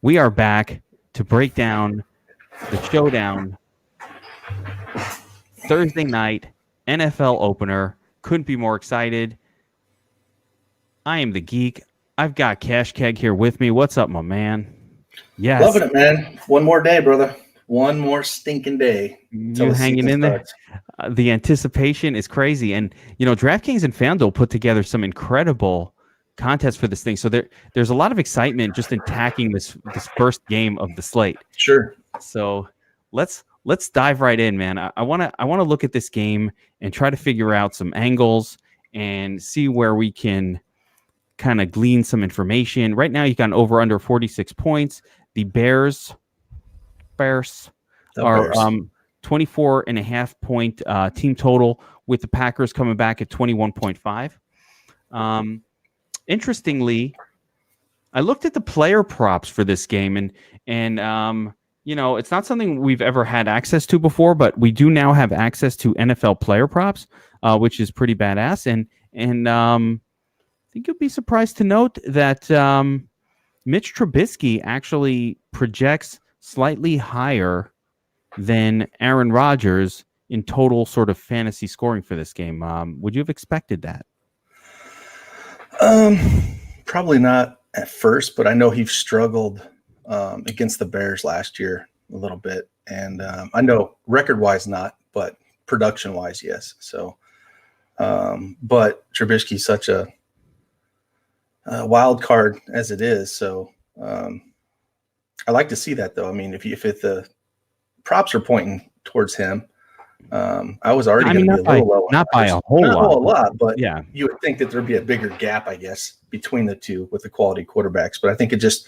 We are back to break down the Showdown Thursday night NFL opener. Couldn't be more excited. I am the geek. I've got Cash Keg here with me. What's up, my man? Yes. Loving it, man. One more day, brother. One more stinking day. You hanging in there? The anticipation is crazy. And, DraftKings and FanDuel put together some incredible contests for this thing. So there's a lot of excitement just in tacking this first game of the slate. Sure. So let's dive right in, man. I want to look at this game and try to figure out some angles and see where we can kind of glean some information. Right now, you got an over under 46 points. The Bears are 24.5 point team total, with the Packers coming back at 21.5. Interestingly, I looked at the player props for this game, and it's not something we've ever had access to before, but we do now have access to NFL player props, which is pretty badass. And I think you'll be surprised to note that Mitch Trubisky actually projects slightly higher than Aaron Rodgers in total sort of fantasy scoring for this game. Would you have expected that? Probably not at first, but I know he struggled against the Bears last year a little bit. And I know record-wise not, but production-wise, yes. So, but Trubisky's such a wild card as it is. So I like to see that, though. I mean, if the props are pointing towards him, I was already going to be a little low. Not by a whole lot, but yeah, you would think that there'd be a bigger gap, I guess, between the two with the quality quarterbacks. But I think it just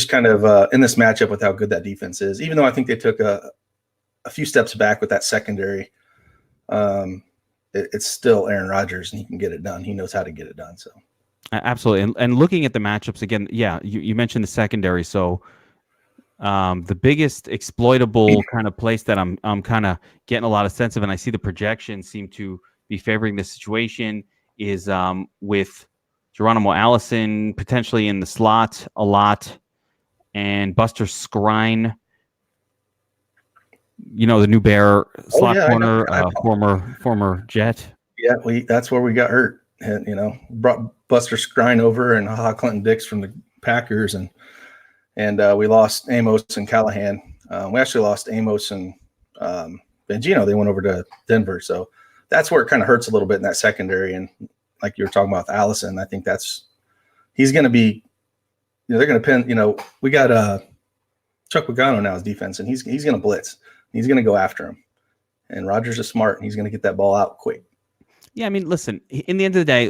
kind of in this matchup with how good that defense is, even though I think they took a few steps back with that secondary, it's still Aaron Rodgers, and he can get it done. He knows how to get it done. So. Absolutely. And looking at the matchups again, yeah, you mentioned the secondary. So the biggest exploitable kind of place that I'm kind of getting a lot of sense of, and I see the projections seem to be favoring this situation, is with Geronimo Allison potentially in the slot a lot, and Buster Skrine, the new Bear slot corner, former Jet. Yeah, that's where we got hurt. And, brought Buster Skrine over and Clinton Dix from the Packers, and we lost Amos and Callahan. We actually lost Amos and Bengino. They went over to Denver, so that's where it kind of hurts a little bit in that secondary. And like you were talking about with Allison, I think he's going to be. They're going to pin. We got Chuck Pagano now as defense, and he's going to blitz. He's going to go after him, and Rodgers is smart, and he's going to get that ball out quick. Yeah, I mean, listen, in the end of the day,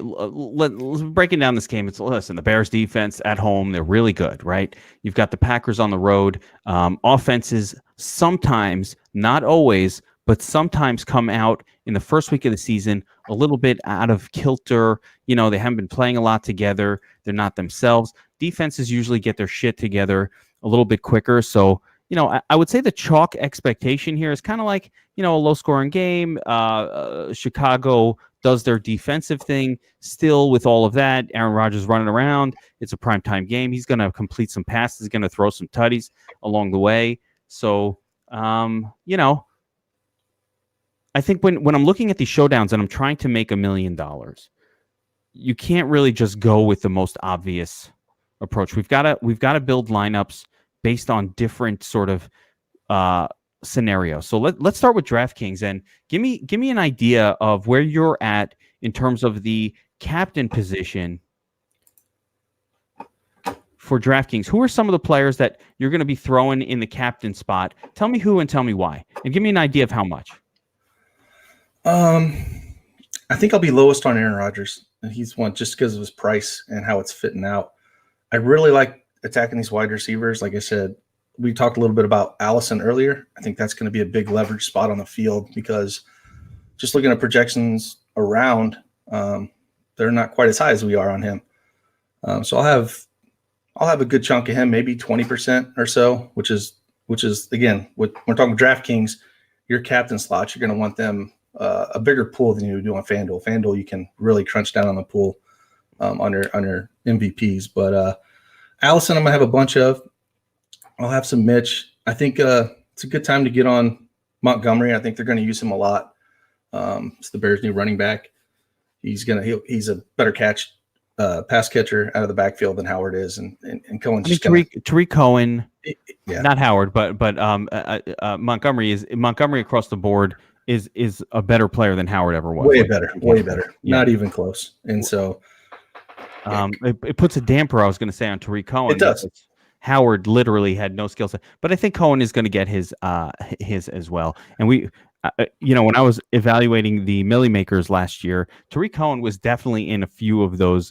breaking down this game, the Bears defense at home, they're really good, right? You've got the Packers on the road. Offenses sometimes, not always, but sometimes come out in the first week of the season a little bit out of kilter. They haven't been playing a lot together. They're not themselves. Defenses usually get their shit together a little bit quicker. So, I would say the chalk expectation here is kind of like, a low-scoring game. Chicago does their defensive thing. Still, with all of that, Aaron Rodgers running around. It's a primetime game. He's going to complete some passes. He's going to throw some tutties along the way. So, I think when I'm looking at these showdowns and I'm trying to make $1 million, you can't really just go with the most obvious approach. We've got to build lineups based on different sort of scenarios. So let's start with DraftKings and give me an idea of where you're at in terms of the captain position for DraftKings. Who are some of the players that you're going to be throwing in the captain spot? Tell me who and tell me why, and give me an idea of how much. I think I'll be lowest on Aaron Rodgers, and he's one just because of his price and how it's fitting out. I really like attacking these wide receivers. Like I said, we talked a little bit about Allison earlier. I think that's going to be a big leverage spot on the field because just looking at projections around, they're not quite as high as we are on him. So I'll have a good chunk of him, maybe 20% or so, which is again, when we're talking DraftKings, your captain slots, you're going to want them a bigger pool than you do on FanDuel. FanDuel, you can really crunch down on the pool on your MVPs. But Allison, I'm gonna have a bunch of. I'll have some Mitch. I think it's a good time to get on Montgomery. I think they're going to use him a lot. It's the Bears' new running back. He's a better pass catcher out of the backfield than Howard is, and Cohen's just Tariq Cohen, yeah, not Howard, but Montgomery across the board is a better player than Howard ever was. Way better. Yeah. Not even close. And so it puts a damper, I was going to say, on Tariq Cohen. It does. Howard literally had no skill set, but I think Cohen is going to get his as well. And we, when I was evaluating the Millie Makers last year, Tariq Cohen was definitely in a few of those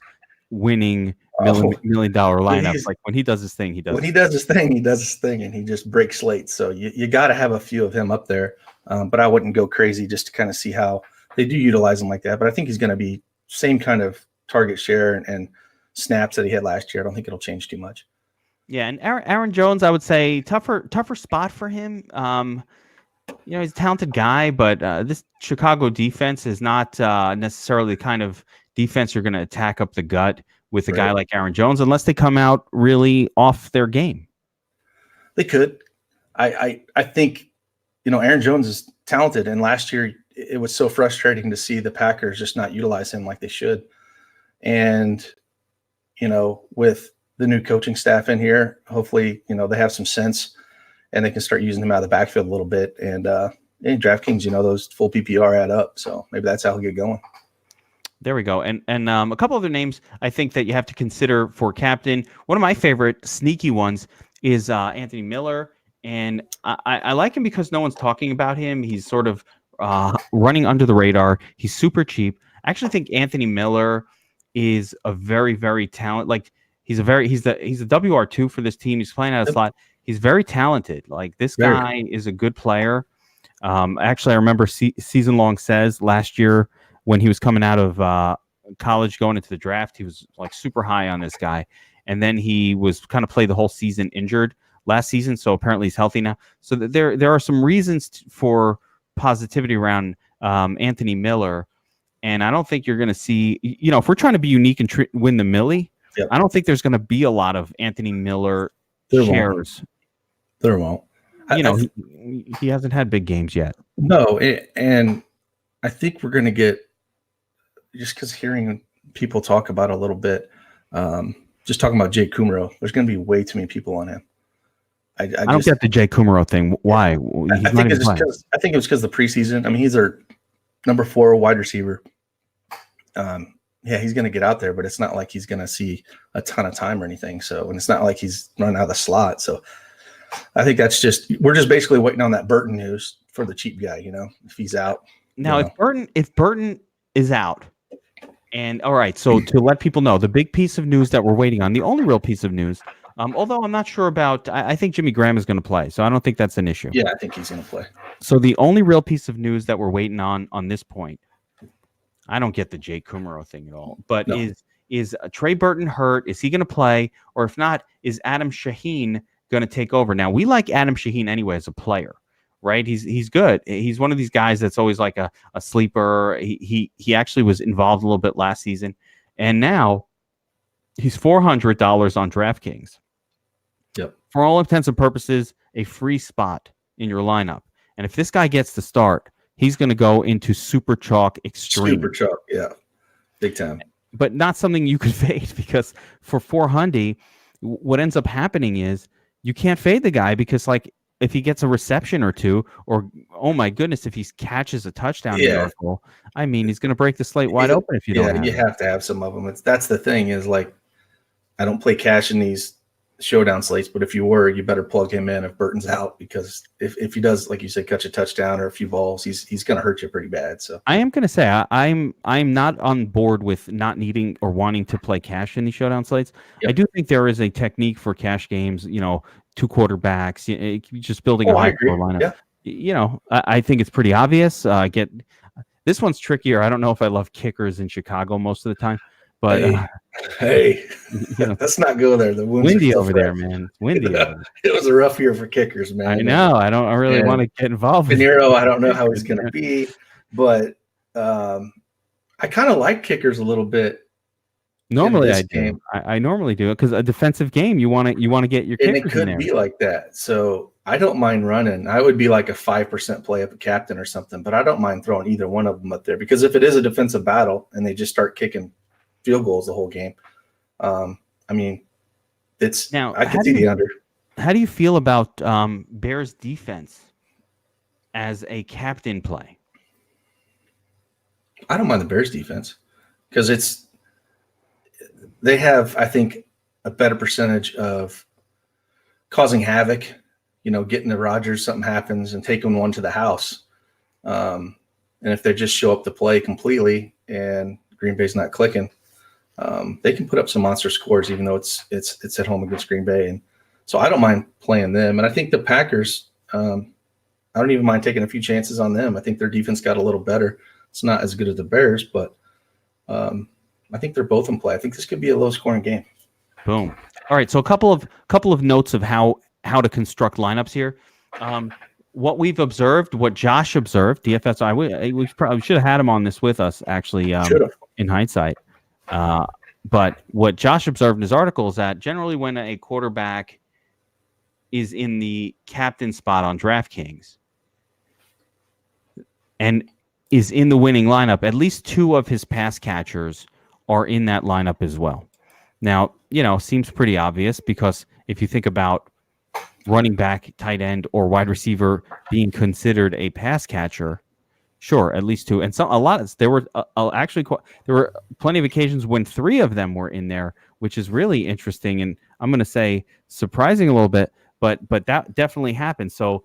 winning $1 million lineups. Like when he does his thing, he does his thing, and he just breaks slates. So you got to have a few of him up there, but I wouldn't go crazy just to kind of see how they do utilize him like that. But I think he's going to be same kind of target share and snaps that he had last year. I don't think it'll change too much. Yeah, and Aaron Jones, I would say tougher spot for him. He's a talented guy, but this Chicago defense is not necessarily the kind of defense you're going to attack up the gut with a guy like Aaron Jones, unless they come out really off their game. They could. I think, Aaron Jones is talented, and last year it was so frustrating to see the Packers just not utilize him like they should. And, with the new coaching staff in here, hopefully, they have some sense and they can start using him out of the backfield a little bit. And in DraftKings, those full PPR add up. So maybe that's how he'll get going. There we go. And a couple other names I think that you have to consider for captain. One of my favorite sneaky ones is Anthony Miller. And I like him because no one's talking about him. He's sort of running under the radar. He's super cheap. I actually think Anthony Miller is a very, very talented, like he's a WR2 for this team. He's playing out of slot. He's very talented. Like this guy is a good player. Actually, I remember Season Long Says last year when he was coming out of college going into the draft, he was like super high on this guy. And then he was kind of played the whole season injured last season. So apparently he's healthy now. So there are some reasons for positivity around Anthony Miller. And I don't think you're going to see, if we're trying to be unique and win the Millie, I don't think there's going to be a lot of Anthony Miller shares. There won't. He hasn't had big games yet. No, and I think we're going to get, just because hearing people talk about it a little bit, just talking about Jake Kumaro, there's going to be way too many people on him. I don't get the Jake Kumaro thing. Why? I think it was because of the preseason. I mean, he's our number 4 wide receiver. He's going to get out there, but it's not like he's going to see a ton of time or anything. So, and it's not like he's running out of the slot. So I think we're just basically waiting on that Burton news for the cheap guy, if he's out. Now, if Burton is out, and all right, so to let people know, the big piece of news that we're waiting on, the only real piece of news, although I'm not sure about, I think Jimmy Graham is going to play, so I don't think that's an issue. Yeah, I think he's going to play. So the only real piece of news that we're waiting on this point, I don't get the Jake Kumaro thing at all, but is Trey Burton hurt? Is he going to play? Or if not, is Adam Shaheen going to take over? Now, we like Adam Shaheen anyway as a player, right? He's good. He's one of these guys that's always like a sleeper. He actually was involved a little bit last season, and now he's $400 on DraftKings. Yep. For all intents and purposes, a free spot in your lineup. And if this guy gets the start, he's going to go into Super Chalk Extreme. Super Chalk, yeah. Big time. But not something you could fade, because for 400, what ends up happening is you can't fade the guy, because like if he gets a reception or two, or oh my goodness, if he catches a touchdown miracle, I mean, he's going to break the slate wide open if you don't. You have to have some of them. That's the thing is, like, I don't play cash in these showdown slates, but if you were, you better plug him in if Burton's out, because if he does, like you said, catch a touchdown or a few balls, he's going to hurt you pretty bad. So I am going to say I'm not on board with not needing or wanting to play cash in these showdown slates. Yep. I do think there is a technique for cash games, 2 quarterbacks, just building a high score lineup. Yeah. I think it's pretty obvious. This one's trickier. I don't know if I love kickers in Chicago most of the time. But let's not go there. The windy over there, man. Windy. It was a rough year for kickers, man. I know. I really want to get involved. Pinheiro, I don't know how he's going to be, but I kind of like kickers a little bit. Normally this I do. game. I normally do it because a defensive game, you want to get your And it kickers in could there. be like that. So I don't mind running. I would be like a 5% play up a captain or something, but I don't mind throwing either one of them up there because if it is a defensive battle and they just start kicking field goals the whole game, I mean, Now, I could see the under. how do you feel about Bears defense as a captain play? I don't mind the Bears defense because they have, I think, a better percentage of causing havoc, getting to Rodgers, something happens, and taking one to the house. And if they just show up to play completely and Green Bay's not clicking, they can put up some monster scores, even though it's at home against Green Bay. And so I don't mind playing them. And I think the Packers, I don't even mind taking a few chances on them. I think their defense got a little better. It's not as good as the Bears, but I think they're both in play. I think this could be a low-scoring game. Boom. All right, so a couple of notes of how to construct lineups here. What we've observed, what Josh observed, DFSI, we probably should have had him on this with us, actually, in hindsight. But what Josh observed in his article is that generally when a quarterback is in the captain spot on DraftKings and is in the winning lineup, at least two of his pass catchers are in that lineup as well. Now, seems pretty obvious because if you think about running back, tight end, or wide receiver being considered a pass catcher, sure, at least two. And there were plenty of occasions when three of them were in there, which is really interesting. And I'm going to say surprising a little bit, but that definitely happened. So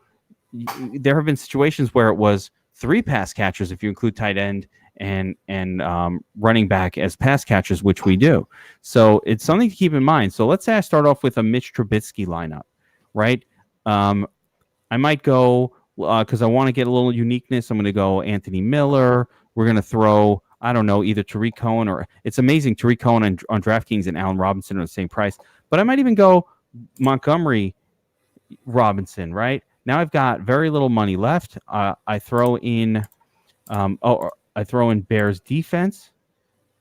there have been situations where it was three pass catchers, if you include tight end and running back as pass catchers, which we do. So it's something to keep in mind. So let's say I start off with a Mitch Trubisky lineup, right? I might go because I want to get a little uniqueness. I'm going to go Anthony Miller. We're going to throw, I don't know, either Tariq Cohen or it's amazing. Tariq Cohen on DraftKings and Allen Robinson are the same price. But I might even go Montgomery Robinson, right? Now I've got very little money left. I throw in Bears defense,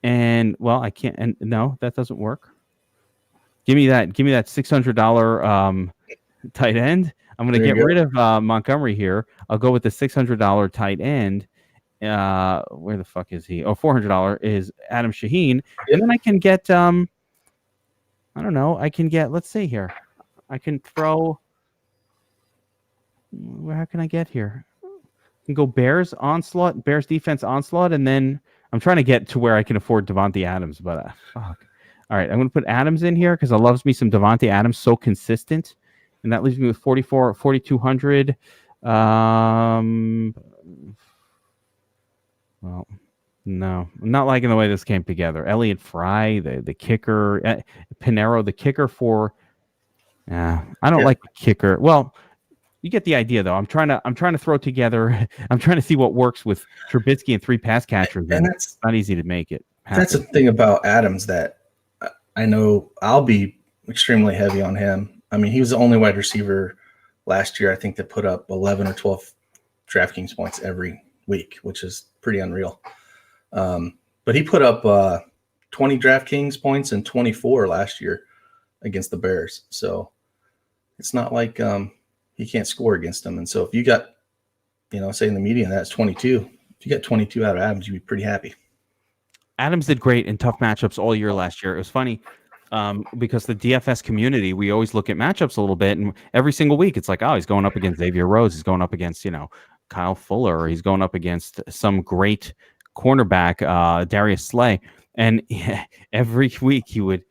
and I can't. And no, that doesn't work. Give me that $600 tight end. I'm going to get rid of Montgomery here. I'll go with the $600 tight end. Where the fuck is he? Oh, $400 is Adam Shaheen. And then I can get I don't know. I can get. Let's see here. I can throw. How can I get here? I can go Bears onslaught, Bears defense onslaught, and then I'm trying to get to where I can afford Devontae Adams, but fuck. All right, I'm going to put Adams in here because I loves me some Devontae Adams, so consistent, and that leaves me with 4,200. Well, no, I'm not liking the way this came together. Elliott Fry, the kicker, Pinero, the kicker for. I don't like the kicker. Well. You get the idea, though. I'm trying to throw together. I'm trying to see what works with Trubisky and three pass catchers. And it's not easy to make it happen. That's the thing about Adams that I know I'll be extremely heavy on him. I mean, he was the only wide receiver last year, I think, that put up 11 or 12 DraftKings points every week, which is pretty unreal. But he put up 20 DraftKings points and 24 last year against the Bears. So it's not like he can't score against them. And so if you got, say in the median, that's 22. If you got 22 out of Adams, you'd be pretty happy. Adams did great in tough matchups all year last year. It was funny because the DFS community, we always look at matchups a little bit. And every single week, it's like, oh, he's going up against Xavier Rhodes. He's going up against, Kyle Fuller. Or he's going up against some great cornerback, Darius Slay. And every week he would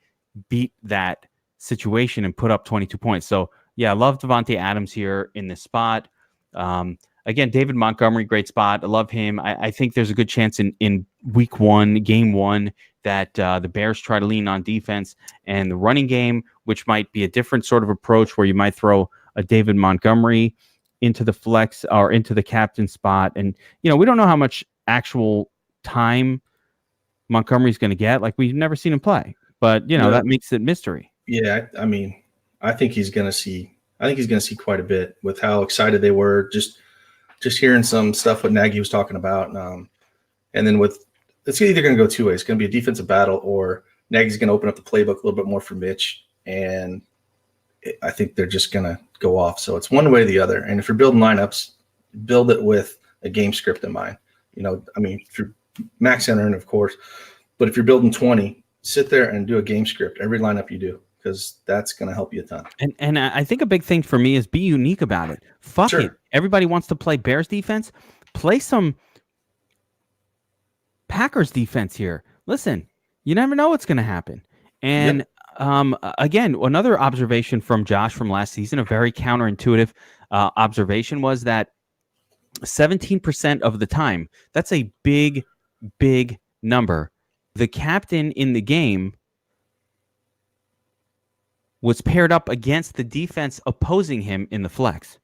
beat that situation and put up 22 points. So, yeah, I love Devontae Adams here in this spot. Again, David Montgomery, great spot. I love him. I think there's a good chance in week one, game one, that the Bears try to lean on defense and the running game, which might be a different sort of approach where you might throw a David Montgomery into the flex or into the captain spot. And, we don't know how much actual time Montgomery's going to get. Like, we've never seen him play. But, that makes it mystery. Yeah, I mean, I think he's going to see quite a bit with how excited they were. Just hearing some stuff what Nagy was talking about, and then it's either going to go two ways. It's going to be a defensive battle, or Nagy's going to open up the playbook a little bit more for Mitch, and I think they're just going to go off. So it's one way or the other. And if you're building lineups, build it with a game script in mind. If you're max entering, of course, but if you're building 20, sit there and do a game script every lineup you do, because that's going to help you a ton. And I think a big thing for me is be unique about it. Fuck Sure. it. Everybody wants to play Bears defense. Play some Packers defense here. Listen, you never know what's going to happen. And again, another observation from Josh from last season, a very counterintuitive observation, was that 17% of the time, that's a big, big number. The captain in the game was paired up against the defense opposing him in the flex.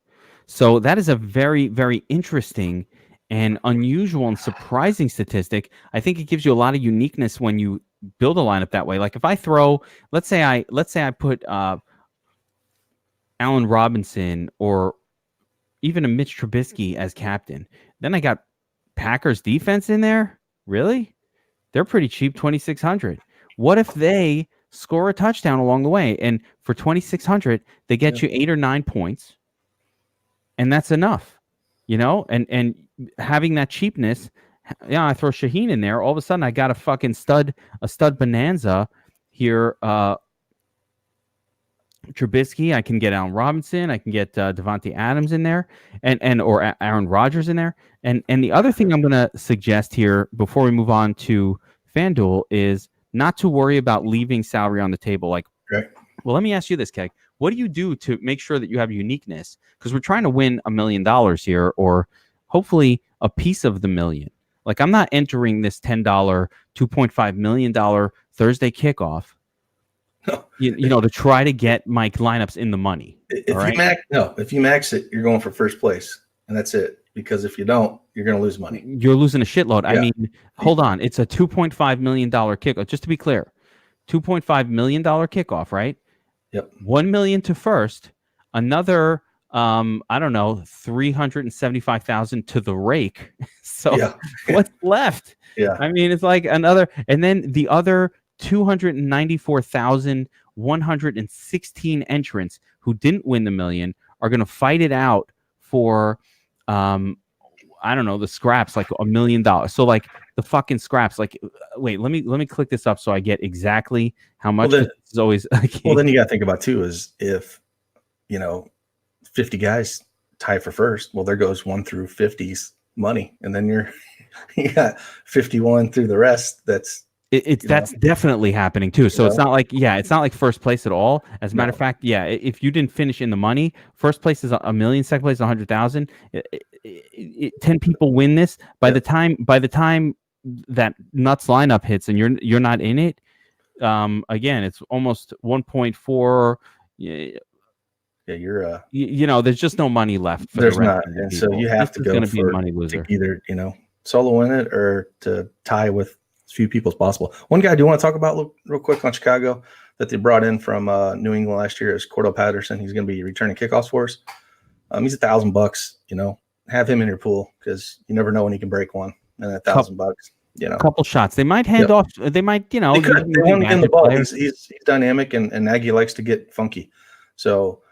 So that is a very, very interesting and unusual and surprising statistic. I think it gives you a lot of uniqueness when you build a lineup that way. Like if I throw, let's say I put Allen Robinson or even a Mitch Trubisky as captain. Then I got Packers defense in there. Really? They're pretty cheap, 2,600. What if they score a touchdown along the way, and for 2,600 they get you 8 or 9 points, and that's enough, and having that cheapness. I throw Shaheen in there, all of a sudden I got a fucking stud bonanza here. Trubisky, I can get Allen Robinson, I can get Devontae Adams in there, or Aaron Rodgers in there. And the other thing I'm going to suggest here before we move on to FanDuel is not to worry about leaving salary on the table. Like, right. Well, let me ask you this, Keg. What do you do to make sure that you have uniqueness? Because we're trying to win $1 million here, or hopefully a piece of the million. Like, I'm not entering this $10, $2.5 million Thursday kickoff. No. To try to get my lineups in the money. If you max it, you're going for first place, and that's it. Because if you don't, you're going to lose money. You're losing a shitload. Yeah. I mean, hold on. It's a $2.5 million kickoff. Just to be clear, $2.5 million kickoff, right? Yep. $1 million to first, another, $375,000 to the rake. So what's left? Yeah. I mean, it's like another, and then the other 294,116 entrants who didn't win the million are going to fight it out for, the scraps, like $1 million. So like the fucking scraps, like, wait, let me click this up so I get exactly how much. Well, is always. Well, then you got to think about too is if 50 guys tie for first, well, there goes 1 through 50's money, and then you got 51 through the rest. That's definitely happening too. So it's not like first place at all. As a matter of fact, if you didn't finish in the money, first place is $1 million, second place is 100,000. 10 people win this. By the time that nuts lineup hits and you're not in it, again, it's almost 1.4. Yeah, you're there's just no money left for there's the rest not, of the and people. so you have to go be a money loser. To either solo win it or to tie with as few people as possible. One guy I do want to talk about real quick on Chicago that they brought in from New England last year is Cordell Patterson. He's going to be returning kickoffs for us. He's $1,000. Have him in your pool because you never know when he can break one. And $1,000. A couple shots. They might hand off. They might. They want to get him the ball. He's dynamic, and Nagy likes to get funky. So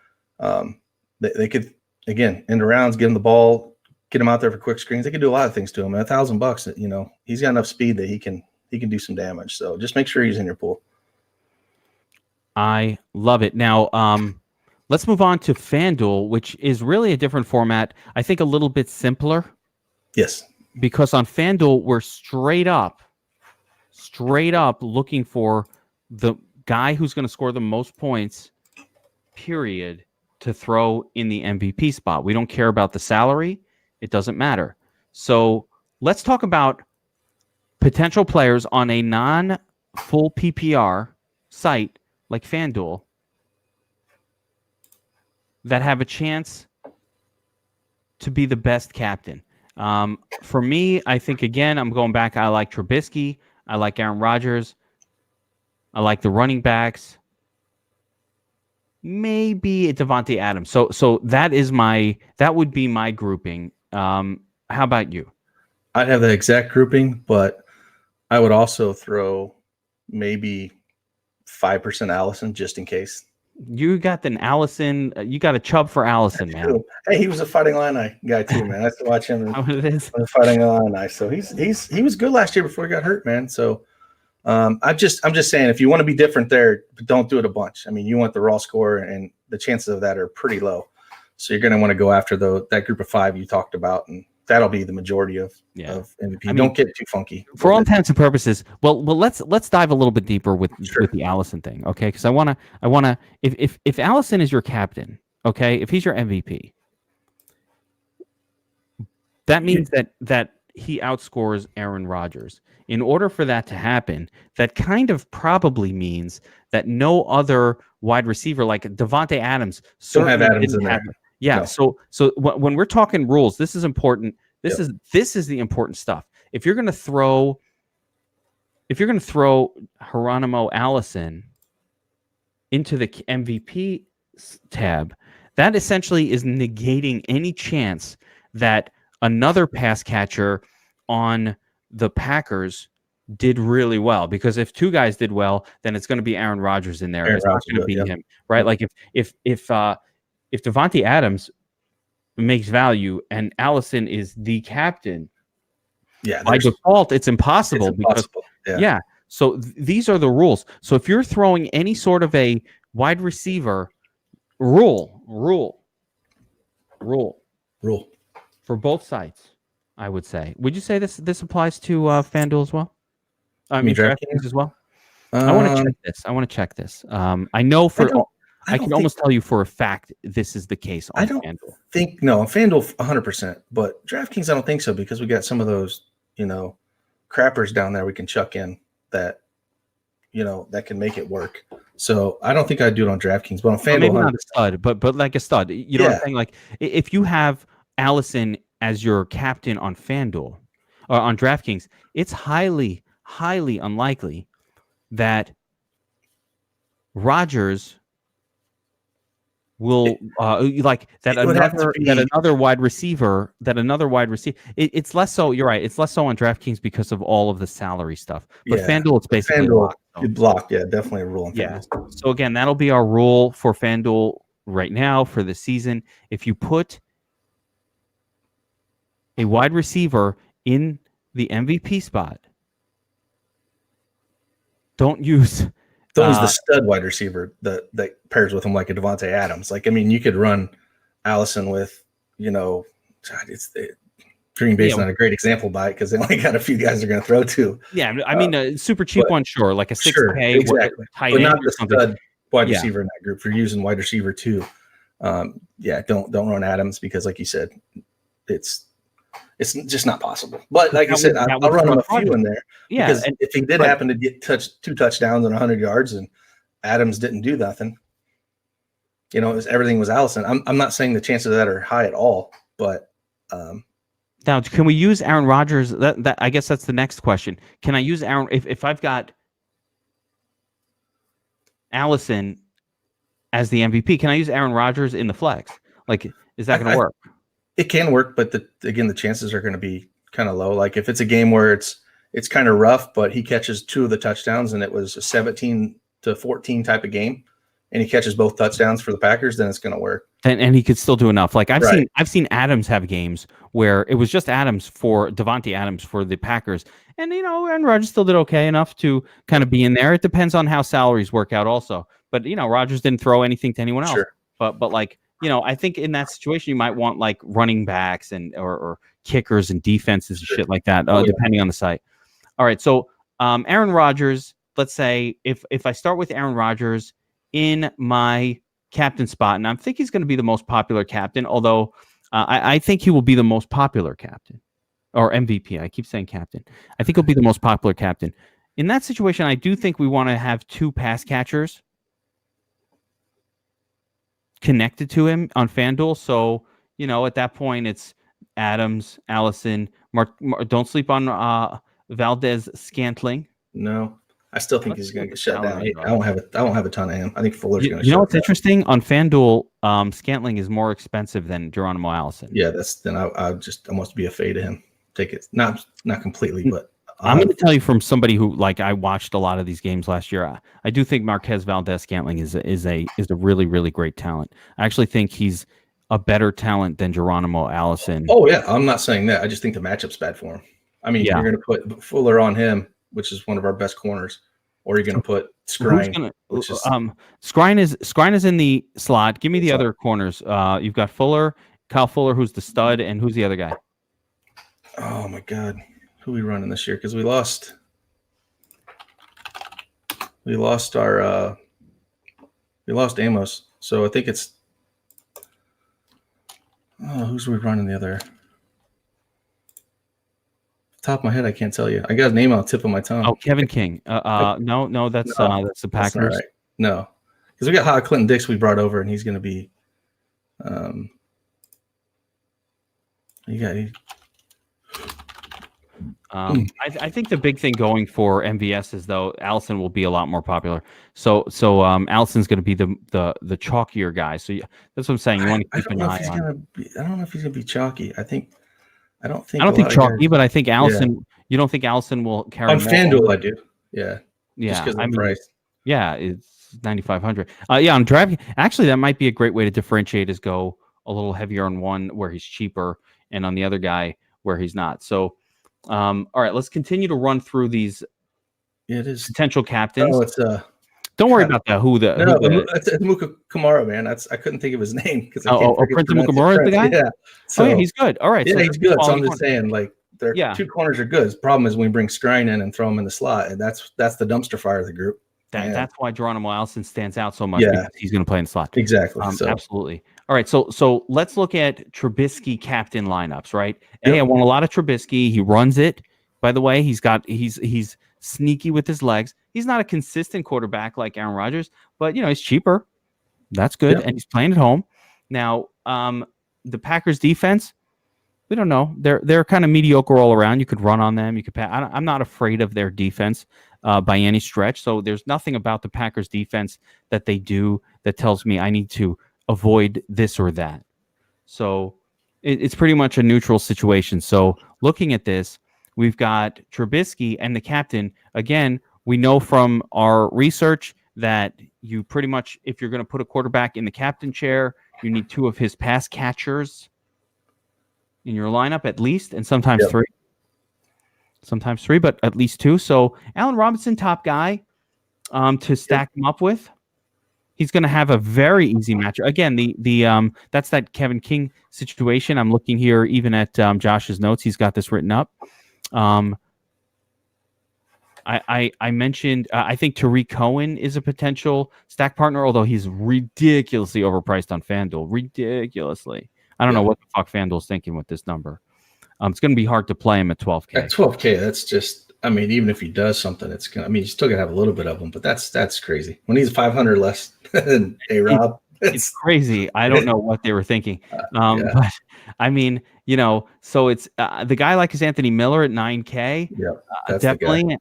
they could again end arounds, get him the ball. Get him out there for quick screens. They can do a lot of things to him. And $1,000, he's got enough speed that he can do some damage. So just make sure he's in your pool. I love it. Now, let's move on to FanDuel, which is really a different format. I think a little bit simpler. Yes. Because on FanDuel, we're straight up looking for the guy who's going to score the most points, period, to throw in the MVP spot. We don't care about the salary. It doesn't matter. So let's talk about potential players on a non-full PPR site like FanDuel that have a chance to be the best captain. For me, I think, again, I'm going back. I like Trubisky. I like Aaron Rodgers. I like the running backs. Maybe a Devontae Adams. So that would be my grouping. How about you? I'd have the exact grouping, but I would also throw maybe 5% Allison just in case. You got an Allison. You got a chub for Allison, man. Hey, he was a Fighting Illini guy too, man. I used to watch him in How it is. Fighting Illini. So he was good last year before he got hurt, man. So I'm just saying, if you want to be different there, don't do it a bunch. I mean, you want the raw score, and the chances of that are pretty low. So you're going to want to go after that group of 5 you talked about, and that'll be the majority of MVP. I mean, don't get too funky. For all intents and purposes, well, let's dive a little bit deeper with the Allison thing, okay? Because I wanna if Allison is your captain, okay, if he's your MVP, that means that he outscores Aaron Rodgers. In order for that to happen, that kind of probably means that no other wide receiver like Devontae Adams don't have Adams in there. Yeah. No. So when we're talking rules, this is important. This is the important stuff. If you're going to throw Geronimo Allison into the MVP tab, that essentially is negating any chance that another pass catcher on the Packers did really well. Because if 2 guys did well, then it's going to be Aaron Rodgers in there. It's not going to be him, right? Like if Devontae Adams makes value and Allison is the captain, by default it's impossible. Because so these are the rules. So if you're throwing any sort of a wide receiver rule for both sides, I would say. Would you say this applies to FanDuel as well? I mean, DraftKings as well. I want to check this. I know I can almost tell you for a fact this is the case on FanDuel. On FanDuel 100%, but DraftKings I don't think so, because we got some of those, crappers down there we can chuck in that, that can make it work. So I don't think I'd do it on DraftKings, but on FanDuel, maybe not a stud, but like a stud. You know what I'm saying? Like if you have Allison as your captain on FanDuel or on DraftKings, it's highly, highly unlikely that Rodgers will another wide receiver. It's less so. You're right. It's less so on DraftKings because of all of the salary stuff. But FanDuel, it's basically blocked. Yeah, definitely a rule on FanDuel. So again, that'll be our rule for FanDuel right now for the season. If you put a wide receiver in the MVP spot, don't use the stud wide receiver that pairs with him, like a Devontae Adams. Like, I mean, you could run Allison with, Green Bay's not a great example by it because they only got a few guys they're going to throw to. Yeah, I mean, a super cheap one, sure, like a 6K exactly. tight but end not or the something. Stud wide receiver in that group. If you're using wide receiver too, don't run Adams because, like you said, it's just not possible. But like I said, I'll run him a few in there. Yeah, because if he did happen to get 2 touchdowns and 100 yards, and Adams didn't do nothing, everything was Allison. I'm not saying the chances of that are high at all, but now can we use Aaron Rodgers? That I guess that's the next question. Can I use Aaron if I've got Allison as the MVP? Can I use Aaron Rodgers in the flex? Like, is that going to work? It can work, but the chances are going to be kind of low. Like if it's a game where it's kind of rough, but he catches 2 of the touchdowns and it was a 17-14 type of game, and he catches both touchdowns for the Packers, then it's going to work. And he could still do enough. Like I've seen Adams have games where it was just Devontae Adams for the Packers, and Aaron Rodgers still did okay enough to kind of be in there. It depends on how salaries work out also. But Rodgers didn't throw anything to anyone else. Sure. But like. I think in that situation you might want like running backs and or kickers and defenses and shit like that, depending on the site. All right, so Aaron Rodgers. Let's say if I start with Aaron Rodgers in my captain spot, and I think he's going to be the most popular captain, although I think he will be the most popular captain or MVP. I keep saying captain. I think he'll be the most popular captain. In that situation, I do think we want to have 2 pass catchers connected to him on FanDuel. So, at that point it's Adams, Allison, don't sleep on Valdez Scantling. No, I still think he's going to get shut down. I won't have a ton of him. I think Fuller's going to. What's interesting on FanDuel? Scantling is more expensive than Geronimo Allison. Yeah, I must be a fade to him. Take it, not completely, but I'm going to tell you from somebody who, like, I watched a lot of these games last year. I do think Marquez Valdez-Scantling is a really, really great talent. I actually think he's a better talent than Geronimo Allison. Oh yeah, I'm not saying that. I just think the matchup's bad for him. I mean, you're going to put Fuller on him, which is one of our best corners, or you're going to put Skrine. Skrine is in the slot. Give me the other corners. You've got Fuller, Kyle Fuller, who's the stud, and who's the other guy? Oh my God, who are we running this year? Because we lost our we lost Amos, so I think it's who's we running the other? Top of my head, I can't tell you. I got his name on the tip of my tongue. Oh, Kevin King. No, that's the Packers. That's right. No, because we got Clinton Dix we brought over, and he's going to be. I think the big thing going for MVS is, though, Allison will be a lot more popular. So Allison's going to be the chalkier guy. So that's what I'm saying. You want to keep an eye on. I don't know if he's going to be chalky. I don't think chalky, but I think Allison. Yeah. You don't think Allison will carry on FanDuel? I do. Yeah. Yeah. Just because price. Yeah, it's 9,500. Yeah, on driving. Actually, that might be a great way to differentiate. Is go a little heavier on one where he's cheaper, and on the other guy where he's not. So. All right, let's continue to run through these potential captains. Don't worry about that. It's Muka Kamara, man. I couldn't think of his name because Prince Mukamura is the guy. Yeah, so yeah, he's good. All right, yeah, he's good. So I'm just saying, like, their two corners are good. The problem is when we bring Skrine in and throw him in the slot, and that's the dumpster fire of the group. That's why Geronimo Allison stands out so much. Yeah, because he's going to play in the slot. Exactly. Absolutely. All right, so let's look at Trubisky captain lineups, right? Yep. Hey, I want a lot of Trubisky. He runs it. By the way, he's sneaky with his legs. He's not a consistent quarterback like Aaron Rodgers, but he's cheaper. That's good, and he's playing at home. Now, the Packers defense, we don't know. They're kind of mediocre all around. You could run on them. You could pass. I'm not afraid of their defense by any stretch. So there's nothing about the Packers defense that they do that tells me I need to avoid this or that. So it's pretty much a neutral situation. So looking at this, we've got Trubisky and the captain. Again, we know from our research that you pretty much, if you're going to put a quarterback in the captain chair, you need two of his pass catchers in your lineup at least, and sometimes three. Sometimes three, but at least two. So Allen Robinson, top guy to stack him up with. He's going to have a very easy matchup. Again, the that's that Kevin King situation. I'm looking here even at Josh's notes. He's got this written up. I mentioned I think Tariq Cohen is a potential stack partner, although he's ridiculously overpriced on FanDuel. Ridiculously. I don't know what the fuck FanDuel's thinking with this number. It's going to be hard to play him at 12K. At 12K, that's just. I mean, even if he does something, it's gonna. I mean, he's still gonna have a little bit of them, but that's crazy. When he's 500 less than A-Rob, it's crazy. I don't know what they were thinking. But I mean, so it's the guy like is Anthony Miller at 9K. Yeah, definitely.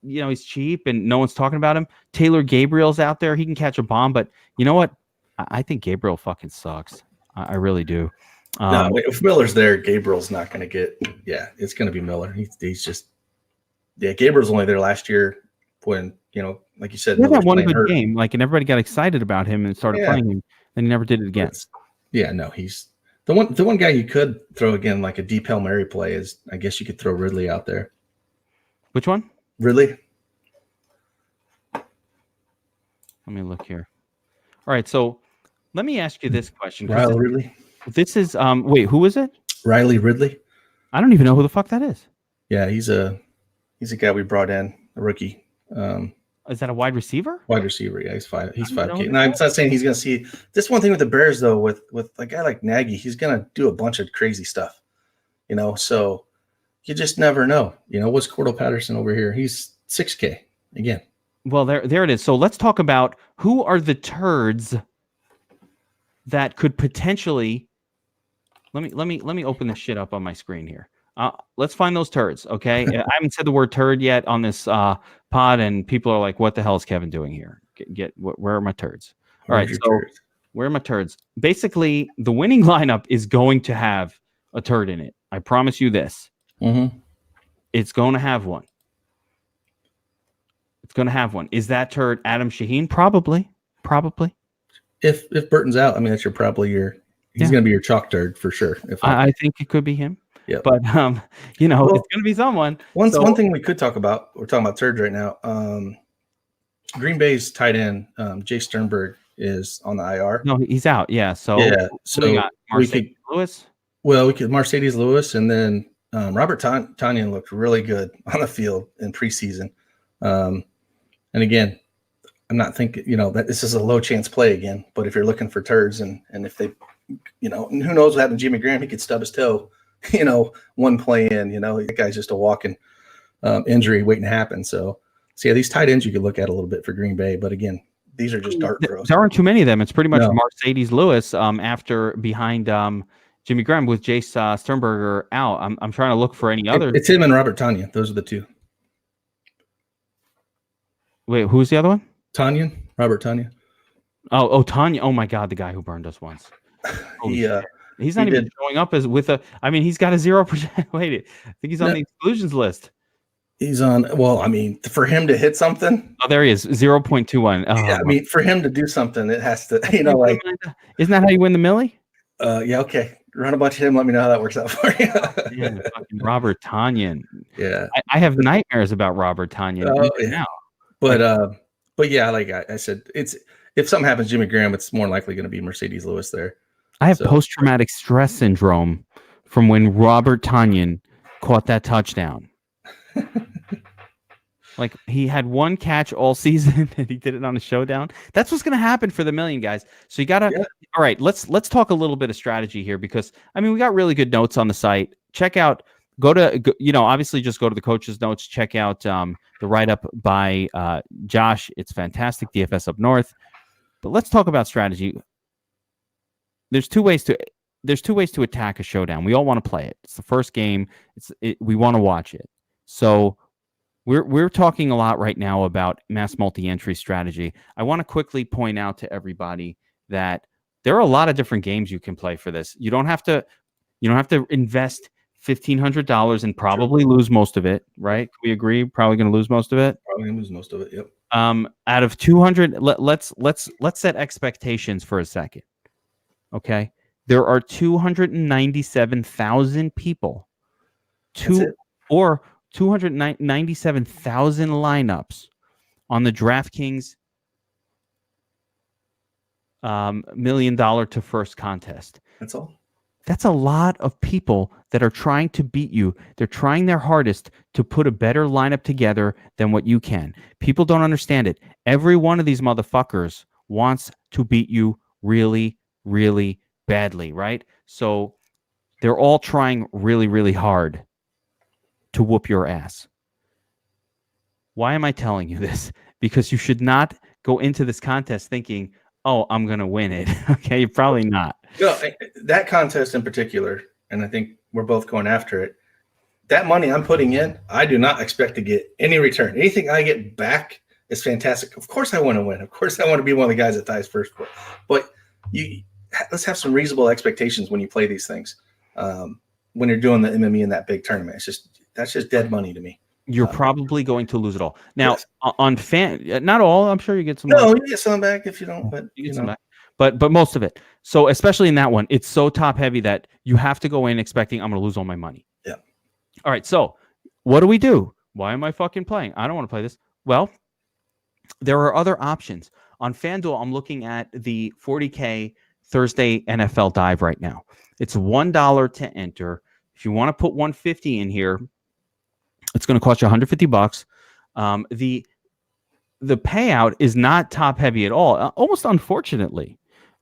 He's cheap and no one's talking about him. Taylor Gabriel's out there. He can catch a bomb, but you know what? I think Gabriel fucking sucks. I really do. No, if Miller's there, Gabriel's not going to get. Yeah, it's going to be Miller. He's just. Yeah, Gabriel's only there last year when, like you said, he had that one good game, and everybody got excited about him and started playing him, and he never did it again. No, he's the one guy you could throw again, like a deep Hail Mary play is, I guess you could throw Ridley out there. Which one? Ridley. Let me look here. All right, so let me ask you this question. Riley Ridley. This is wait, who is it? Riley Ridley. I don't even know who the fuck that is. Yeah, he's a guy we brought in, a rookie. Is that a wide receiver? Wide receiver, yeah. He's 5K. No, I'm not saying he's going to see. This one thing with the Bears, though, with a guy like Nagy, he's going to do a bunch of crazy stuff. So you just never know. What's Cordell Patterson over here? He's 6K again. Well, there it is. So let's talk about who are the turds that could potentially. Let me open this shit up on my screen here. Let's find those turds, okay? I haven't said the word turd yet on this pod, and people are like, "What the hell is Kevin doing here? Where are my turds?" All right, so where are my turds? Basically, the winning lineup is going to have a turd in it. I promise you this. Mm-hmm. It's going to have one. It's going to have one. Is that turd Adam Shaheen? Probably. If Burton's out, I mean, that's he's going to be your chalk turd for sure. I think it could be him. Yeah. But it's going to be someone. One thing we could talk about, we're talking about turds right now. Green Bay's tight end, Jay Sternberg, is on the IR. No, he's out. Yeah. So Mercedes Lewis. Well, we could Mercedes Lewis, and then Robert Tonyan looked really good on the field in preseason. And again, I'm not thinking, that this is a low chance play again. But if you're looking for turds, and if they, who knows what happened to Jimmy Graham, he could stub his toe, one play in. That guy's just a walking injury waiting to happen. So yeah, these tight ends you could look at a little bit for Green Bay, but again, these are just dart throws. There aren't too many of them. It's pretty much Mercedes Lewis behind Jimmy Graham with Jace Sternberger out. I'm trying to look for any others. It's him and Robert Tonyan. Those are the two. Wait, who's the other one? Robert Tonyan. Oh, Tonyan. Oh my God, the guy who burned us once. He's not even showing up as with a. I mean, he's got a 0%. Wait, I think he's on the exclusions list. He's on. Well, I mean, for him to hit something. Oh, there he is, 0.21. Oh, yeah, I mean, for him to do something, it has to. Like. Isn't that how you win the millie? Yeah. Okay. Run a bunch of him. Let me know how that works out for you. Yeah, fucking Robert Tonyan. Yeah. I have nightmares about Robert Tonyan. Yeah. But yeah, like I said, if something happens to Jimmy Graham, it's more likely going to be Mercedes Lewis there. I have post-traumatic stress syndrome from when Robert Tonyan caught that touchdown. Like, he had one catch all season and he did it on a showdown. That's what's going to happen for the million, guys. So you got to all right, let's talk a little bit of strategy here, because I mean, we got really good notes on the site. Check out obviously just go to the coach's notes, check out the write-up by Josh. It's fantastic, DFS Up North. But let's talk about strategy. There's two ways to attack a showdown. We all want to play it. It's the first game. We want to watch it. So we're talking a lot right now about mass multi-entry strategy. I want to quickly point out to everybody that there are a lot of different games you can play for this. You don't have to invest $1,500 and probably lose most of it, right? Can we agree? Probably going to lose most of it. Probably going to lose most of it. Yep. Out of 200, let's set expectations for a second. Okay, there are 297,000 people, 297,000 lineups on the DraftKings $1 million to first contest. That's all. That's a lot of people that are trying to beat you. They're trying their hardest to put a better lineup together than what you can. People don't understand it. Every one of these motherfuckers wants to beat you really, really badly, right? So they're all trying really, really hard to whoop your ass. Why am I telling you this? Because you should not go into this contest thinking, oh, I'm going to win it. Okay, you're probably not. That contest in particular, and I think we're both going after it, that money I'm putting in, I do not expect to get any return. Anything I get back is fantastic. Of course I want to win. Of course I want to be one of the guys that ties first. But let's have some reasonable expectations when you play these things. When you're doing the MME in that big tournament, that's just dead money to me. You're probably going to lose it all. Now, yes. On fan, not all. I'm sure you get some. No, you get some back if you don't. But you get some back. But most of it. So especially in that one, it's so top heavy that you have to go in expecting I'm going to lose all my money. Yeah. All right. So what do? Why am I fucking playing? I don't want to play this. Well, there are other options. On FanDuel, I'm looking at the 40K Thursday NFL dive right now. It's $1 to enter. If you want to put 150 in here, it's going to cost you $150. The payout is not top heavy at all, almost unfortunately,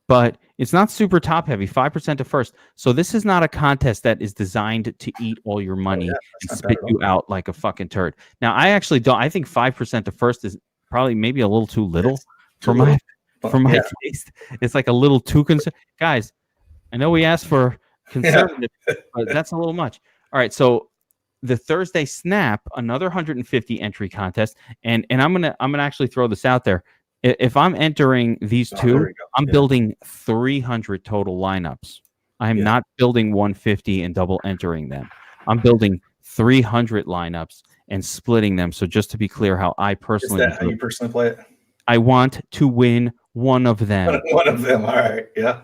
but it's not super top heavy, 5% to first. So this is not a contest that is designed to eat all your money and spit you out like a fucking turd. Now, I actually don't. I think 5% to first is probably maybe a little too little for my taste. It's like a little too conservative. Guys, I know we asked for conservative, but that's a little much. All right, so the Thursday snap, another 150 entry contest, and I'm gonna actually throw this out there. If I'm entering these two, I'm building 300 total lineups. I am not building 150 and double entering them. I'm building 300 lineups and splitting them. So just to be clear, how I Is personally that how you personally play it? I want to win one of them. One of them. All right. Yeah.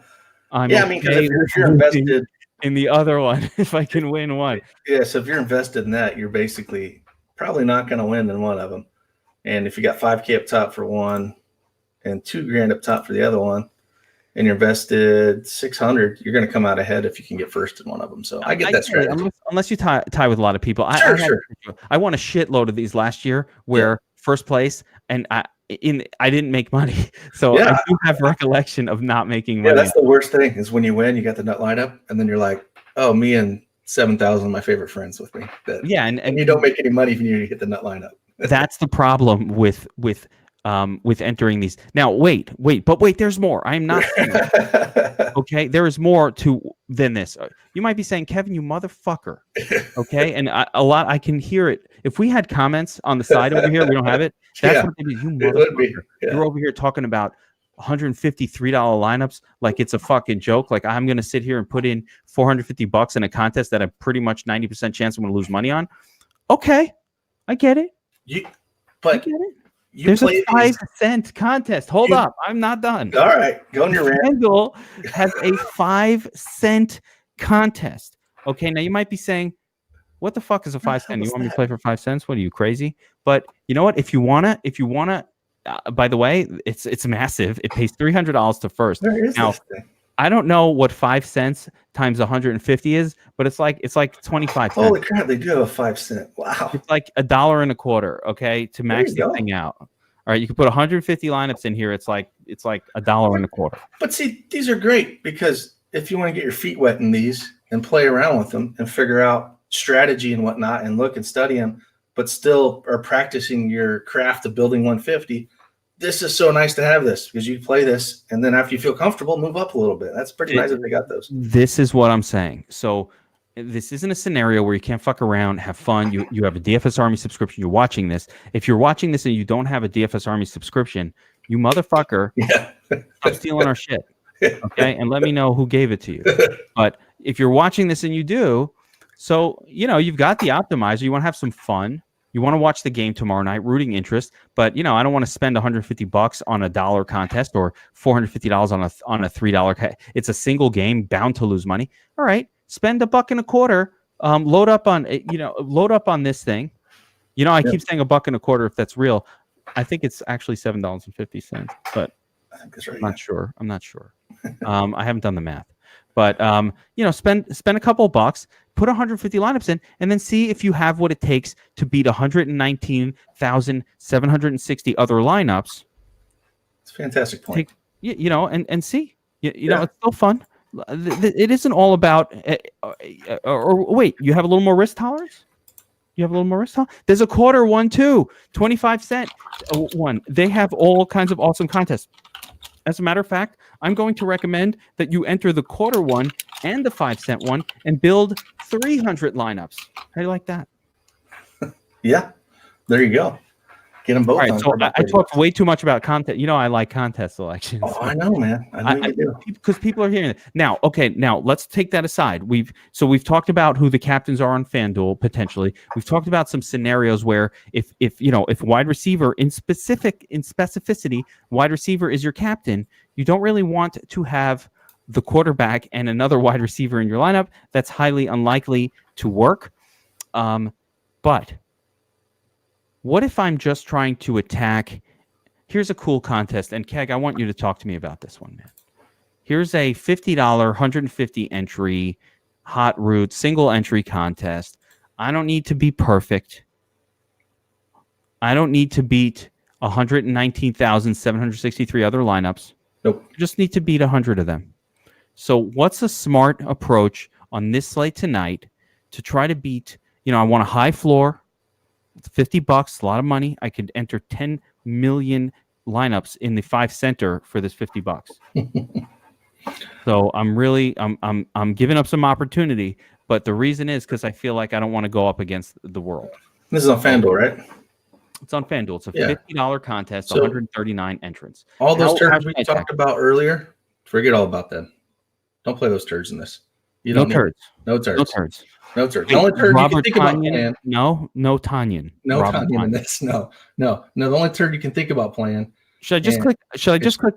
I'm I mean, because okay if you're invested in the other one, if I can win one. Yeah, so if you're invested in that, you're basically probably not going to win in one of them. And if you got 5K up top for one and $2,000 up top for the other one, and you're invested 600, you're going to come out ahead if you can get first in one of them. So I get that strategy. Unless you tie with a lot of people. Sure. I won a shitload of these last year where first place, and I didn't make money. So I do have recollection of not making money. Yeah, that's the worst thing is when you win, you got the nut lineup, and then you're like, oh, me and 7,000 of my favorite friends with me. And you don't make any money if you hit the nut lineup. That's the problem with entering these. Now, wait, there's more. I'm not saying okay, there is more than this. You might be saying, Kevin, you motherfucker. Okay, and I can hear it. If we had comments on the side over here, we don't have it. That's what it is. You motherfucker. You're over here talking about $153 lineups like it's a fucking joke. Like I'm gonna sit here and put in $450 in a contest that I'm pretty much 90% chance I'm gonna lose money on. Okay, I get it. There's a 5-cent contest. Hold up, I'm not done. All right, go on your rant. FanDuel has a 5-cent contest. Okay, now you might be saying, "What the fuck is a 5 cent? You want me to play for 5 cents? What are you, crazy?" But you know what? If you wanna, by the way, it's massive. It pays $300 to first. Now, I don't know what 5 cents times 150 is, but it's like 25 cents. Holy crap, they do have a 5 cent. Wow. It's like $1.25, okay, to max the thing out. All right, you can put 150 lineups in here. It's like $1.25. But see, these are great because if you want to get your feet wet in these and play around with them and figure out strategy and whatnot and look and study them, but still are practicing your craft of building 150, this is so nice to have this because you play this and then after you feel comfortable, move up a little bit. That's pretty nice that they got those. This is what I'm saying. So this isn't a scenario where you can't fuck around, have fun. You have a DFSArmy subscription. You're watching this. If you're watching this and you don't have a DFSArmy subscription, you motherfucker, stop stealing our shit. Okay, and let me know who gave it to you. But if you're watching this and you do, so you've got the optimizer. You want to have some fun. You want to watch the game tomorrow night, rooting interest, but I don't want to spend $150 on a $1 contest or $450 on a $3. It's a single game, bound to lose money. All right, spend $1.25. Load up on this thing. I keep saying $1.25 if that's real. I think it's actually $7.50, but I think that's right. I'm not sure. I haven't done the math. But spend a couple of bucks, put 150 lineups in, and then see if you have what it takes to beat 119,760 other lineups. It's a fantastic point. And see. It's still fun. It isn't all about. Or wait, you have a little more risk tolerance. There's a quarter one too, 25 cent one. They have all kinds of awesome contests. As a matter of fact, I'm going to recommend that you enter the quarter one and the 5 cent one and build 300 lineups. How do you like that? Yeah, there you go. Get them both. All right, so I talked way too much about content. I like contest selections. Oh, I know, man. I know you do. Because people are hearing it. Now, let's take that aside. We've talked about who the captains are on FanDuel potentially. We've talked about some scenarios where if wide receiver in specificity, wide receiver is your captain, you don't really want to have the quarterback and another wide receiver in your lineup. That's highly unlikely to work. But what if I'm just trying to attack? Here's a cool contest. And Keg, I want you to talk to me about this one, man. Here's a $50, 150 entry, hot route, single entry contest. I don't need to be perfect. I don't need to beat 119,763 other lineups. Nope. I just need to beat 100 of them. So what's a smart approach on this slate tonight to try to beat, I want a high floor. It's $50, a lot of money. I could enter 10 million lineups in the 5 center for this $50. So I'm giving up some opportunity, but the reason is because I feel like I don't want to go up against the world. This is on FanDuel, right? It's on FanDuel. It's a $50 contest, so 139 entrants. All those turds we talked about earlier, forget all about them. Don't play those turds in this. You No don't need turds. no No turds. turds. No turds. The Wait, only turd you can Robert think about Tonyan? playing. No Tonyan. No Robert Tonyan in Tonyan. this. No. The only turd you can think about playing. Should I just click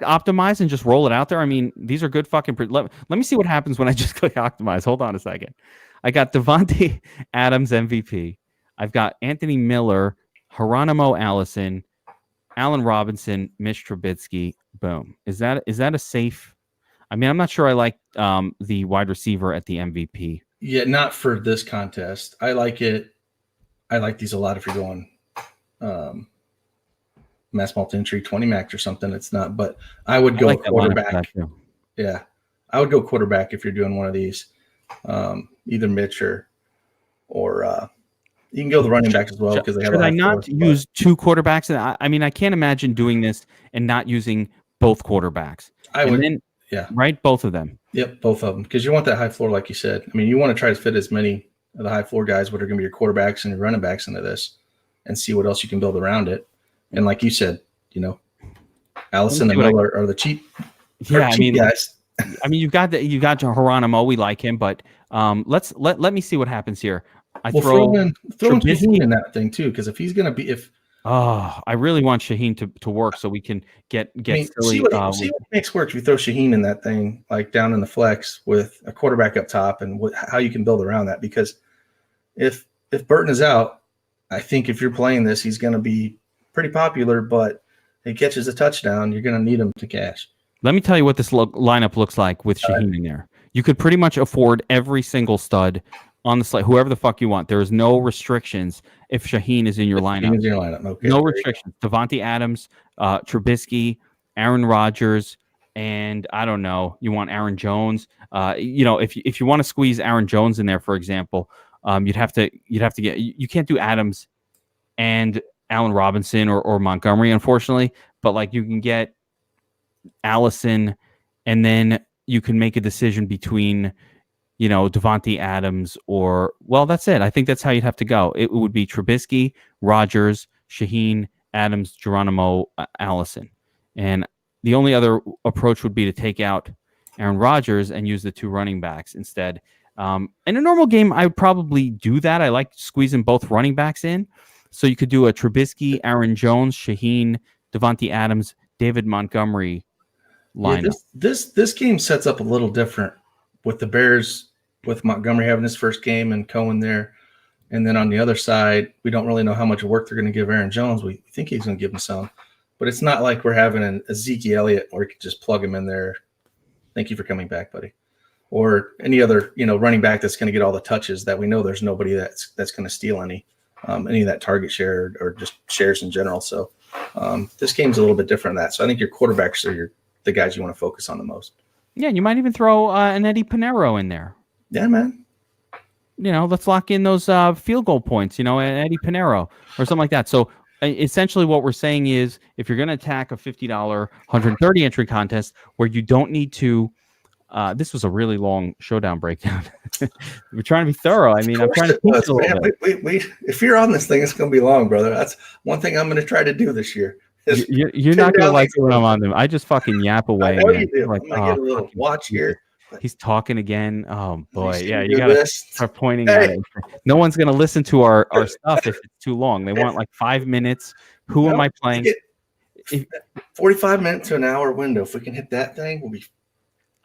optimize and just roll it out there? I mean, these are good fucking. Let me see what happens when I just click optimize. Hold on a second. I got Devontae Adams MVP. I've got Anthony Miller, Geronimo Allison, Allen Robinson, Mitch Trubisky. Boom. Is that a safe? I mean, I'm not sure I like the wide receiver at the MVP. Yeah, not for this contest. I like it. I like these a lot if you're going mass multi-entry 20 max or something. It's not, but I would go quarterback. Yeah, I would go quarterback if you're doing one of these, either Mitch or you can go the running back as well because they have. Should I not use two quarterbacks? I mean, I can't imagine doing this and not using both quarterbacks. I would, yeah, right, both of them. Yep, both of them, because you want that high floor, like you said. I mean, you want to try to fit as many of the high floor guys, what are going to be your quarterbacks and your running backs into this, and see what else you can build around it. And like you said, Allison and Miller are the cheap. Yeah, guys. I mean, you got Geronimo. We like him, but let me see what happens here. Throw in Shaheen in that thing too, because if he's going to be I really want Shaheen to work so we can get silly. See what makes work. If you throw Shaheen in that thing, like down in the flex with a quarterback up top, and how you can build around that. Because if Burton is out, I think if you're playing this, he's going to be pretty popular. But he catches a touchdown, you're going to need him to cash. Let me tell you what this lineup looks like with Shaheen in there. You could pretty much afford every single stud on the slate, whoever the fuck you want. There is no restrictions if Shaheen is in your lineup. Okay, no restrictions. Devontae Adams, Trubisky, Aaron Rodgers, and I don't know. You want Aaron Jones? If you want to squeeze Aaron Jones in there, for example, you'd have to get. You can't do Adams and Allen Robinson or Montgomery, unfortunately. But like you can get Allison, and then you can make a decision between Devontae Adams that's it. I think that's how you'd have to go. It would be Trubisky, Rodgers, Shaheen, Adams, Geronimo, Allison. And the only other approach would be to take out Aaron Rodgers and use the two running backs instead. In a normal game, I would probably do that. I like squeezing both running backs in. So you could do a Trubisky, Aaron Jones, Shaheen, Devontae Adams, David Montgomery lineup. Yeah, this game sets up a little different with the Bears, with Montgomery having his first game and Cohen there. And then on the other side, we don't really know how much work they're going to give Aaron Jones. We think he's going to give him some. But it's not like we're having an Ezekiel Elliott where you can just plug him in there. Thank you for coming back, buddy. Or any other, running back that's going to get all the touches that we know there's nobody that's going to steal any of that target share or just shares in general. So this game's a little bit different than that. So I think your quarterbacks are the guys you want to focus on the most. Yeah, you might even throw an Eddie Pinero in there. Yeah, man. Let's lock in those field goal points, and Eddie Pinero or something like that. So essentially what we're saying is if you're going to attack a $50 130 entry contest where you don't need to this was a really long Showdown breakdown. We're trying to be thorough. I mean, I'm trying to teach a little bit. Wait. If you're on this thing, it's going to be long, brother. That's one thing I'm going to try to do this year. You're not going to like it when I'm on them. I just fucking yap away. I know you do. I'm going to get a little watch here. He's talking again. Oh, boy. Yeah, you got to start pointing at it. No one's going to listen to our stuff if it's too long. They want like 5 minutes. Who am I playing? 45 minutes to an hour window. If we can hit that thing, we'll be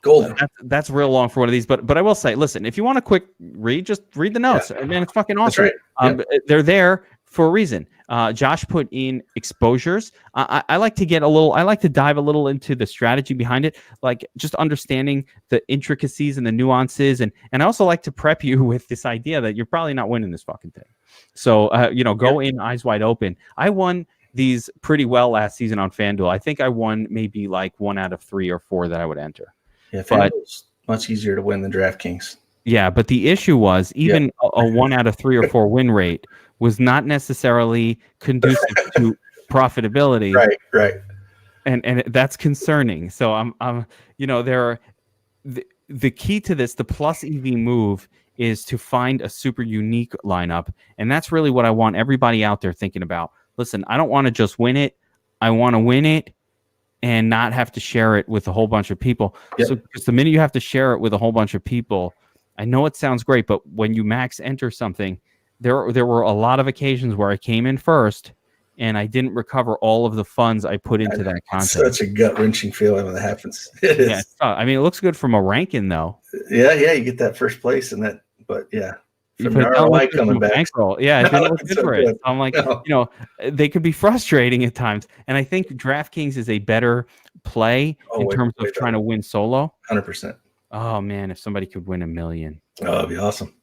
golden. That's real long for one of these. But I will say, listen, if you want a quick read, just read the notes. Yeah. Man, it's fucking awesome. That's right. They're there for a reason. Josh put in exposures. I like to dive a little into the strategy behind it, like just understanding the intricacies and the nuances. And I also like to prep you with this idea that you're probably not winning this fucking thing. So, go in eyes wide open. I won these pretty well last season on FanDuel. I think I won maybe like 1 out of 3 or 4 that I would enter. Yeah, FanDuel's much easier to win than DraftKings. Yeah, but the issue was even a 1 out of 3 or 4 win rate was not necessarily conducive to profitability. Right. And that's concerning. So I'm there are the key to this, the plus EV move is to find a super unique lineup. And that's really what I want everybody out there thinking about. Listen, I don't want to just win it. I want to win it and not have to share it with a whole bunch of people. Yep. So because the minute you have to share it with a whole bunch of people, I know it sounds great, but when you max enter something, there were a lot of occasions where I came in first and I didn't recover all of the funds I put into that contest. Such a gut-wrenching feeling when that happens. It is. I mean, it looks good from a ranking though. Yeah, you get that first place and that, but yeah. From the But ROI coming back. Bankroll. Yeah, it didn't look good so for good. it. I'm like, No. you know, they could be frustrating at times. And I think DraftKings is a better play in terms of trying to win solo. 100%. Oh, man, if somebody could win $1 million. Oh, that'd be awesome.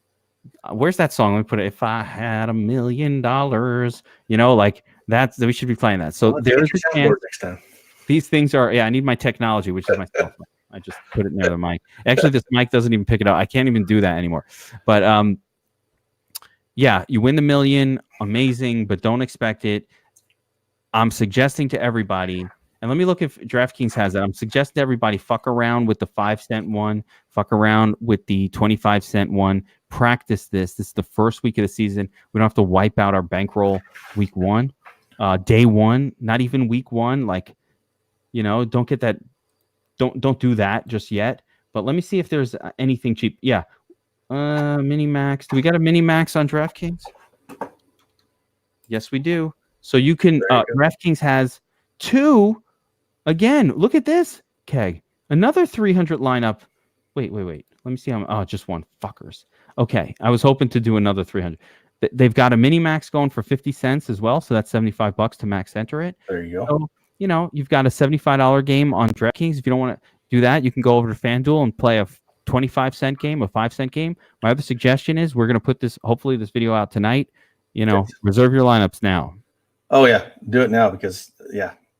Where's that song? Let me put it. If I had $1 million, you know, like that's, we should be playing that. So there's a chance. Next time. These things are, I need my technology, which is my cell phone. I just put it near the mic. Actually, this mic doesn't even pick it up. I can't even do that anymore. But, yeah, you win the $1 million, amazing, but don't expect it. I'm suggesting to everybody, and let me look if DraftKings has that. I'm suggesting to everybody, fuck around with the 5-cent one, fuck around with the 25-cent one. Practice this. This is the first week of the season. We don't have to wipe out our bankroll week one, day one, not even week one. Like, you know, don't get that. Don't do that just yet. But let me see if there's anything cheap. Yeah. Mini max. Do we got a mini max on DraftKings? Yes, we do. So you can DraftKings has 2 again. Look at this. Okay. Another 300 lineup. Wait. Let me see how just one. Fuckers. Okay. I was hoping to do another 300. They've got a mini max going for 50 cents as well, so that's $75 to max enter it. There you go. So, you know, you've got a $75 game on DraftKings. If you don't want to do that, you can go over to FanDuel and play a 25-cent game, a 5-cent game. My other suggestion is we're going to put hopefully this video out tonight. You know, reserve your lineups now. Oh yeah, do it now because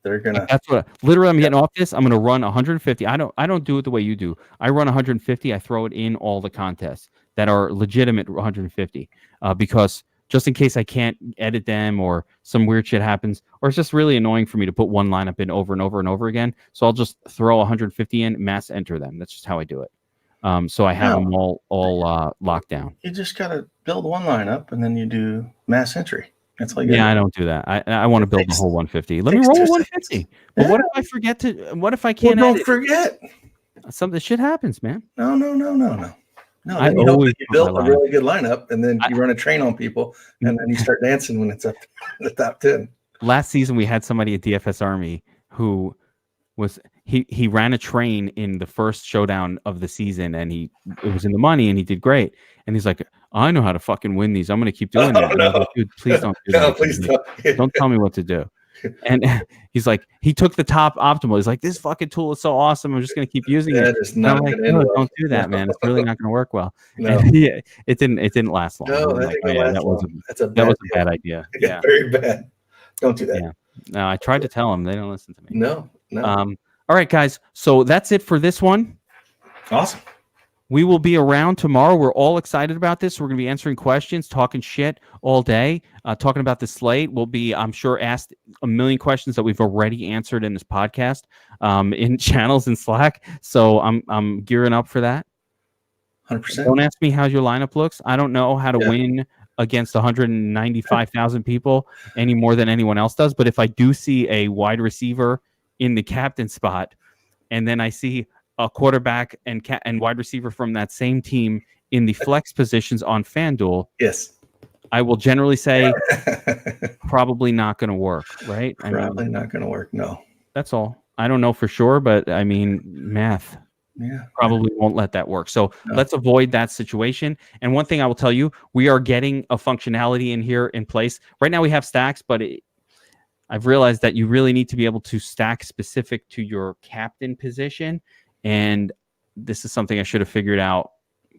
they're gonna. That's what literally I'm getting off this. I'm going to run 150. I don't do it the way you do. I run 150. I throw it in all the contests that are legitimate 150 because just in case I can't edit them or some weird shit happens, or it's just really annoying for me to put one lineup in over and over and over again. So I'll just throw 150 in, mass enter them. That's just how I do it. So I have them all locked down. You just gotta build one lineup and then you do mass entry. That's all you I don't do that. I want to build the whole 150. Let me roll 150. But what if I forget to? What if I can't? Well, don't forget. Something shit happens, man. No. I you always build a really good lineup, and then you run a train on people, and then you start dancing when it's up the top 10. Last season, we had somebody at DFSArmy who was he ran a train in the first showdown of the season, and it was in the money, and he did great. And he's like, I know how to fucking win these. I'm going to keep doing that. And I was like, dude, please don't do that. Please don't. Don't tell me what to do. And he's like, he took the top optimal. He's like, this fucking tool is so awesome. I'm just going to keep using it. Is not like, no, don't do that, man. It's really not going to work well. No. And it didn't last long. No, that was a bad idea. Yeah, very bad. Don't do that. Yeah. No, I tried to tell them. They don't listen to me. No. All right, guys. So that's it for this one. Awesome. We will be around tomorrow. We're all excited about this. We're going to be answering questions, talking shit all day, talking about the slate. We'll be, I'm sure, asked a million questions that we've already answered in this podcast in channels in Slack. So I'm gearing up for that. 100%. Don't ask me how your lineup looks. I don't know how to win against 195,000 people any more than anyone else does. But if I do see a wide receiver in the captain spot, and then I see a quarterback and wide receiver from that same team in the flex positions on FanDuel, yes, I will generally say probably not going to work, right? Probably not going to work. No, that's all. I don't know for sure, but I mean, math probably won't let that work. So let's avoid that situation. And one thing I will tell you, we are getting a functionality in here in place. Right now we have stacks, but I've realized that you really need to be able to stack specific to your captain position. And this is something I should have figured out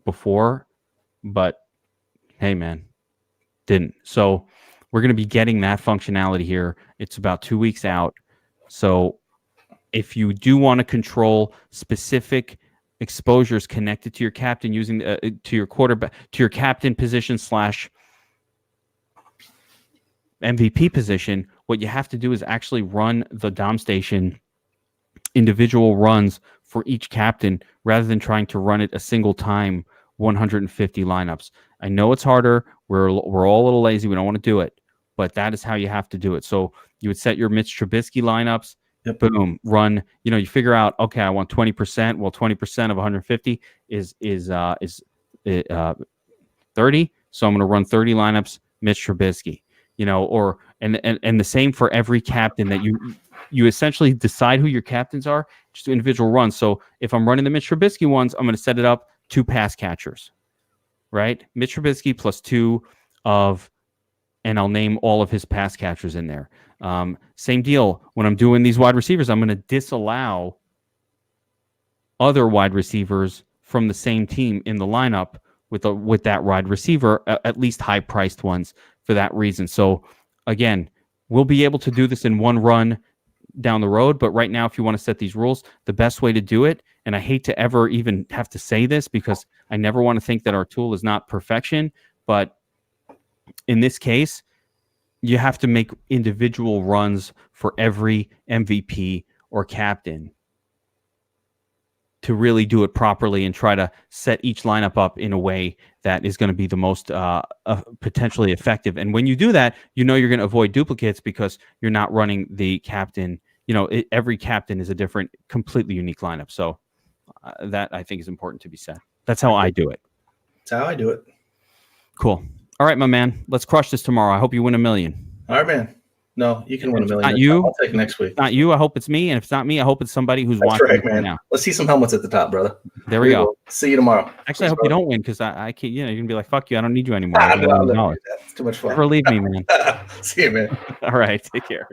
before, but hey, man, didn't. So we're going to be getting that functionality here. It's about 2 weeks out. So if you do want to control specific exposures connected to your captain using to your quarterback, to your captain position / MVP position, what you have to do is actually run the Dom Station individual runs for each captain rather than trying to run it a single time 150 lineups. I know it's harder. We're all a little lazy. We don't want to do it, but that is how you have to do it. So you would set your Mitch Trubisky lineups. Yep. Boom, run. You figure out, okay, I want 20%. Well, 20% of 150 is 30. So I'm going to run 30 lineups, Mitch Trubisky, or and the same for every captain that you essentially decide who your captains are, just individual runs. So if I'm running the Mitch Trubisky ones, I'm going to set it up 2 pass catchers, right? Mitch Trubisky plus 2 and I'll name all of his pass catchers in there. Same deal. When I'm doing these wide receivers, I'm going to disallow other wide receivers from the same team in the lineup with that wide receiver, at least high-priced ones for that reason. So, again, we'll be able to do this in one run down the road, but right now, if you want to set these rules, the best way to do it, and I hate to ever even have to say this because I never want to think that our tool is not perfection, but in this case, you have to make individual runs for every MVP or captain to really do it properly and try to set each lineup up in a way that is going to be the most potentially effective. And when you do that, you're going to avoid duplicates because you're not running the captain. Every captain is a different, completely unique lineup. So that I think is important to be said. That's how I do it. That's how I do it. Cool. All right, my man. Let's crush this tomorrow. I hope you win $1 million. All right, man. No, you can win $1 million. Not you. I'll take next week. Not you. I hope it's me. And if it's not me, I hope it's somebody who's That's watching right, man. now. Let's see some helmets at the top, brother. There we go. See you tomorrow. Actually, I hope you don't win because I can't. You're gonna be like, "Fuck you! I don't need you anymore." No, it's too much fun. Never leave me, man. See you, man. All right, take care.